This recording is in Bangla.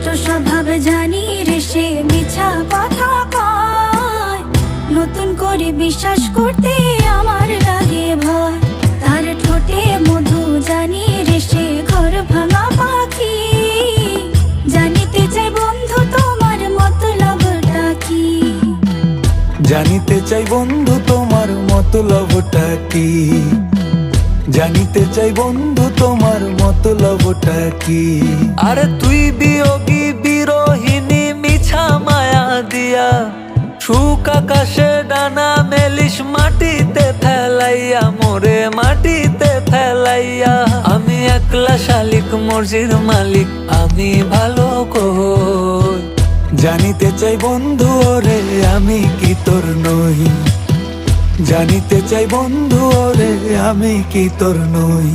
দুষ্ট স্বভাব জানি রে সে মিছা কথা কয়, নতুন করে বিশ্বাস করতে আমার লাগে ভয়। তার ঠোঁটে মধু জানি রে সে ঘর ভাঙা পাখি, জানিতে চাই বন্ধু তোমার মতলবটা কি। জানিতে চাই বন্ধু তোমার মতলবটা কি, জানিতে চাই বন্ধু তোমার মতলবটা কি। আরে তুই বিয়োগী বিরোহিনী মিছা মায়া দিয়া, সুখ আকাশে ডানা মেলিস মাটিতে ফেলাইয়া, মোরে মাটিতে ফেলাইয়া। আমি একলা শালিক মর্জির মালিক, আমি ভালো কই। জানিতে চাই বন্ধু ওরে আমি কি তোর নই, জানিতে চাই বন্ধু ওরে আমি কি তোর নই।